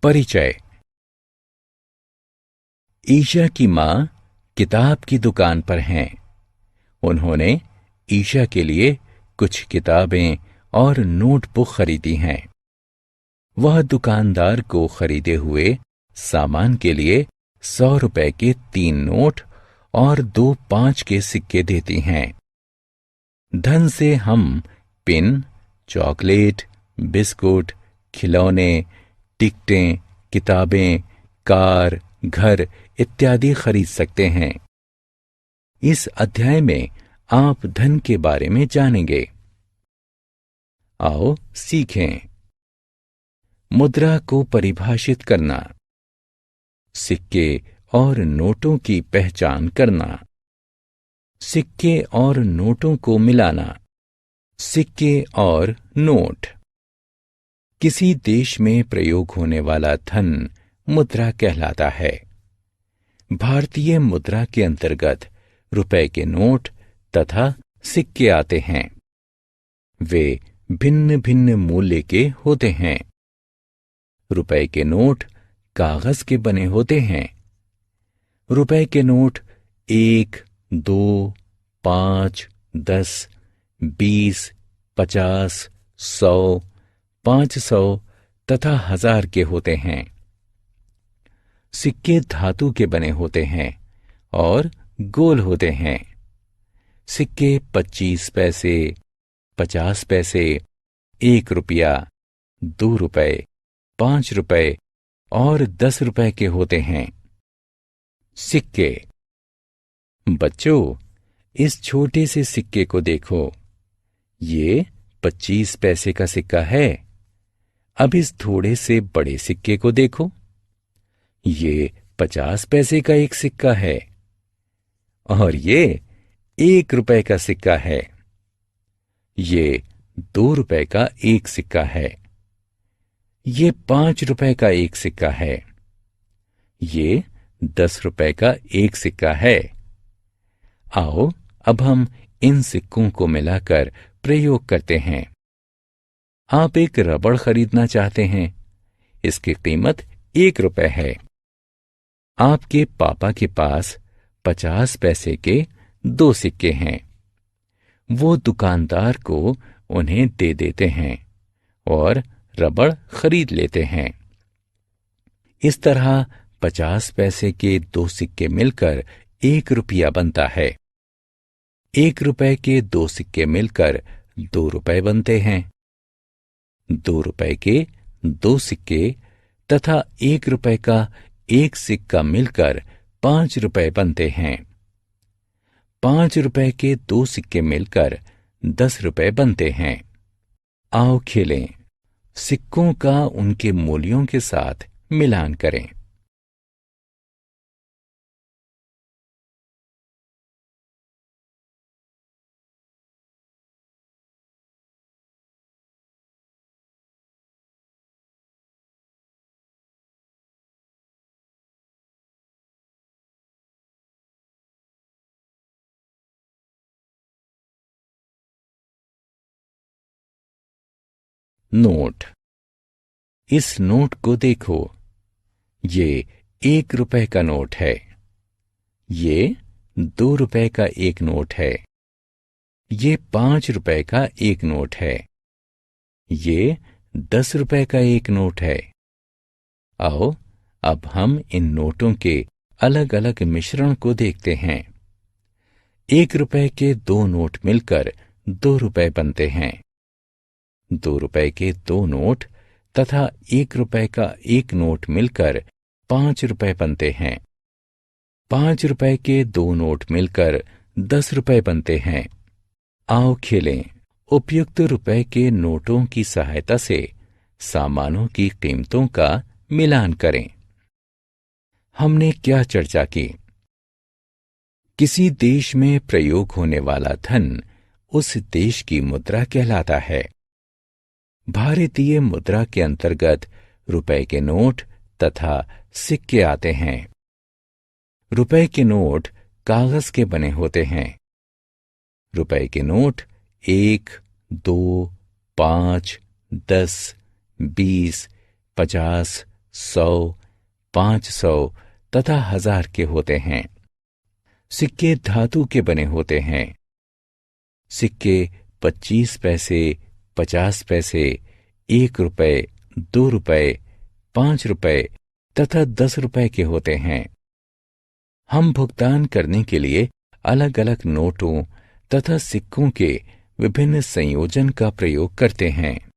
परिचय। ईशा की माँ किताब की दुकान पर हैं। उन्होंने ईशा के लिए कुछ किताबें और नोटबुक खरीदी हैं। वह दुकानदार को खरीदे हुए सामान के लिए 100 रुपए के 3 नोट और 2 5 के सिक्के देती हैं। धन से हम पेन, चॉकलेट, बिस्कुट, खिलौने, टिकटें, किताबें, कार, घर इत्यादि खरीद सकते हैं। इस अध्याय में आप धन के बारे में जानेंगे। आओ सीखें। मुद्रा को परिभाषित करना, सिक्के और नोटों की पहचान करना, सिक्के और नोटों को मिलाना, सिक्के और नोट। किसी देश में प्रयोग होने वाला धन मुद्रा कहलाता है। भारतीय मुद्रा के अंतर्गत रुपए के नोट तथा सिक्के आते हैं। वे भिन्न भिन्न मूल्य के होते हैं। रुपए के नोट कागज के बने होते हैं। रुपए के नोट 1, 2, 5, 10, 20, 50, 100, 500 तथा 1000 के होते हैं। सिक्के धातु के बने होते हैं और गोल होते हैं। सिक्के 25 पैसे, 50 पैसे, 1 रुपया, 2 रुपए, 5 रुपए और 10 रुपए के होते हैं। सिक्के। बच्चों, इस छोटे से सिक्के को देखो। ये 25 पैसे का सिक्का है। अब इस थोड़े से बड़े सिक्के को देखो। ये 50 पैसे का एक सिक्का है और ये 1 रुपए का सिक्का है। ये 2 रुपए का एक सिक्का है। ये 5 रुपए का एक सिक्का है। ये 10 रुपए का एक सिक्का है। आओ अब हम इन सिक्कों को मिलाकर प्रयोग करते हैं। आप एक रबड़ खरीदना चाहते हैं। इसकी कीमत 1 रुपए है। आपके पापा के पास 50 पैसे के 2 सिक्के हैं। वो दुकानदार को उन्हें दे देते हैं और रबड़ खरीद लेते हैं। इस तरह 50 पैसे के 2 सिक्के मिलकर 1 रुपया बनता है। 1 रुपए के 2 सिक्के मिलकर 2 रुपए बनते हैं। 2 रुपए के 2 सिक्के तथा 1 रुपए का एक सिक्का मिलकर 5 रुपए बनते हैं। 5 रुपए के 2 सिक्के मिलकर 10 रुपए बनते हैं। आओ खेलें। सिक्कों का उनके मूल्यों के साथ मिलान करें। नोट। इस नोट को देखो। ये 1 रुपए का नोट है। ये 2 रुपए का एक नोट है। ये 5 रुपए का एक नोट है। ये 10 रुपए का एक नोट है। आओ अब हम इन नोटों के अलग अलग मिश्रण को देखते हैं। 1 रुपए के 2 नोट मिलकर 2 रुपए बनते हैं। 2 रुपए के 2 नोट तथा 1 रुपए का एक नोट मिलकर 5 रुपए बनते हैं। 5 रुपए के 2 नोट मिलकर 10 रुपए बनते हैं। आओ खेलें। उपयुक्त रुपए के नोटों की सहायता से सामानों की कीमतों का मिलान करें। हमने क्या चर्चा की? किसी देश में प्रयोग होने वाला धन उस देश की मुद्रा कहलाता है। भारतीय मुद्रा के अंतर्गत रुपए के नोट तथा सिक्के आते हैं। रुपए के नोट कागज के बने होते हैं। रुपए के नोट 1, 2, 5, 10, 20, 50, 100, 500 तथा 1000 के होते हैं। सिक्के धातु के बने होते हैं। सिक्के 25 पैसे, 50 पैसे, 1 रुपए, 2 रुपए, 5 रुपए तथा 10 रुपए के होते हैं। हम भुगतान करने के लिए अलग अलग नोटों तथा सिक्कों के विभिन्न संयोजन का प्रयोग करते हैं।